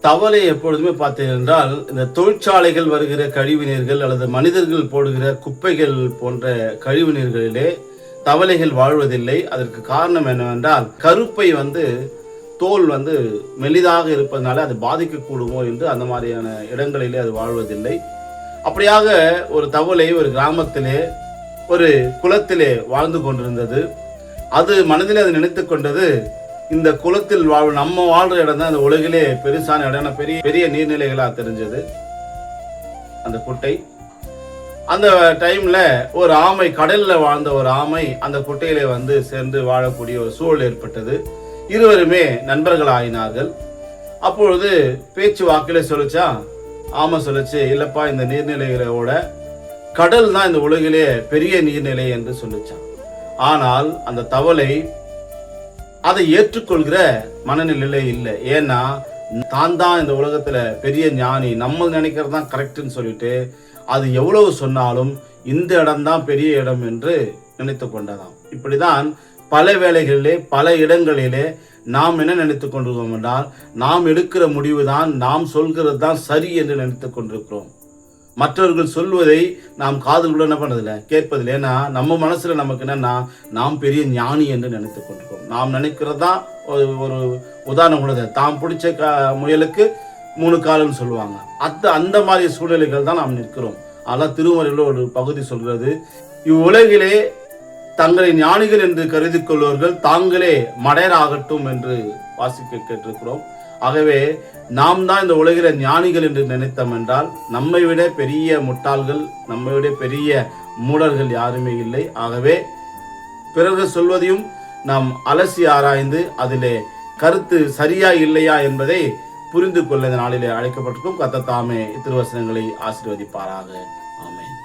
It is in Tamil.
தவளை எப்பொழுதுமே பார்த்தீர்கள் என்றால் இந்த தொழிற்சாலைகள் வருகிற கழிவுநீர்கள் அல்லது மனிதர்கள் போடுகிற குப்பைகள் போன்ற கழிவுநீர்களிலே தவளைகள் வாழ்வதில்லை. அதற்கு காரணம் என்னவென்றால் கருப்பை தோல் மெலிதாக இருப்பதனால அது பாதிக்கக்கூடுமோ என்று அந்த மாதிரியான இடங்களிலே அது வாழ்வதில்லை. அப்படியாக ஒரு தவளை ஒரு கிராமத்திலே ஒரு குளத்திலே வாழ்ந்து கொண்டிருந்தது. அது மனதிலே அது நினைத்து கொண்டது, இந்த குளத்தில் நம்ம வாழ்ற இடம் தான் இந்த உலகிலே பெருசான இடம், பெரிய பெரிய நீர்நிலைகளா தெரிஞ்சது அந்த குட்டை. அந்த டைம்ல ஒரு ஆமை, கடல்ல வாழ்ந்த ஒரு ஆமை அந்த குட்டையிலே சேர்ந்து வாழக்கூடிய ஒரு சூழல் ஏற்பட்டது. இருவருமே நண்பர்கள் ஆயினார்கள். அப்பொழுது பேச்சு வாக்கிலே சொல்லிச்சா, ஆமை சொல்லிச்சு, இல்லப்பா இந்த நீர்நிலைகளோட கடல் தான் இந்த உலகிலே பெரிய நீர்நிலை என்று சொல்லிச்சான். ஆனால் அந்த தவளை அதை ஏற்றுக்கொள்கிற மனநிலையில இல்லை. ஏன்னா தான் இந்த உலகத்துல பெரிய ஞானி, நம்ம நினைக்கிறது தான் கரெக்ட்னு சொல்லிட்டு அது எவ்வளவு சொன்னாலும் இந்த இடம்தான் பெரிய இடம் என்று நினைத்து கொண்டதாம். இப்படிதான் பல வேளைகளிலே பல இடங்களிலே நாம் என்ன நினைத்துக் கொண்டிருக்கோம் என்றால், நாம் எடுக்கிற முடிவு தான், நாம் சொல்கிறது தான் சரி என்று நினைத்துக் கொண்டிருக்கிறோம். மற்றவர்கள் சொல்வதை நாம் காதுகளுடன் என்ன பண்ணதில்லை, கேட்பதில்லை. ஏன்னா நம்ம மனசுல நமக்கு என்னன்னா, நாம் பெரிய ஞானி என்று நினைத்துக் கொண்டிருக்கோம். நாம் நினைக்கிறது தான் ஒரு உதாரணம் உள்ளது, தாம் பிடிச்ச முயலுக்கு 3 காலம்னு சொல்லுவாங்க. அந்த மாதிரி சூழ்நிலைகள் தான் நாம் நிற்கிறோம். ஆனால் திருமறையில் ஒரு பகுதி சொல்கிறது, இவ்வுலகிலே தங்களை ஞானிகள் என்று கருதி கொள்வர்கள் தாங்களே மடையராகட்டும் என்று வாசிக்க கேட்டிருக்கிறோம். ஆகவே நாம் தான் இந்த உலகில ஞானிகள் என்று நினைத்தோம் என்றால் நம்மை விட பெரிய முட்டாள்கள், நம்மை விட பெரிய மூடர்கள் யாருமே இல்லை. ஆகவே பிறர்கள் சொல்வதையும் நாம் அலசி ஆராய்ந்து அதிலே கருத்து சரியா இல்லையா என்பதை புரிந்து கொள்ள இந்த நாளிலே அழைக்கப்பட்டிருக்கும். கர்த்தர் தாமே திருவசனங்களை ஆசீர்வதிப்பாராக. ஆமென்.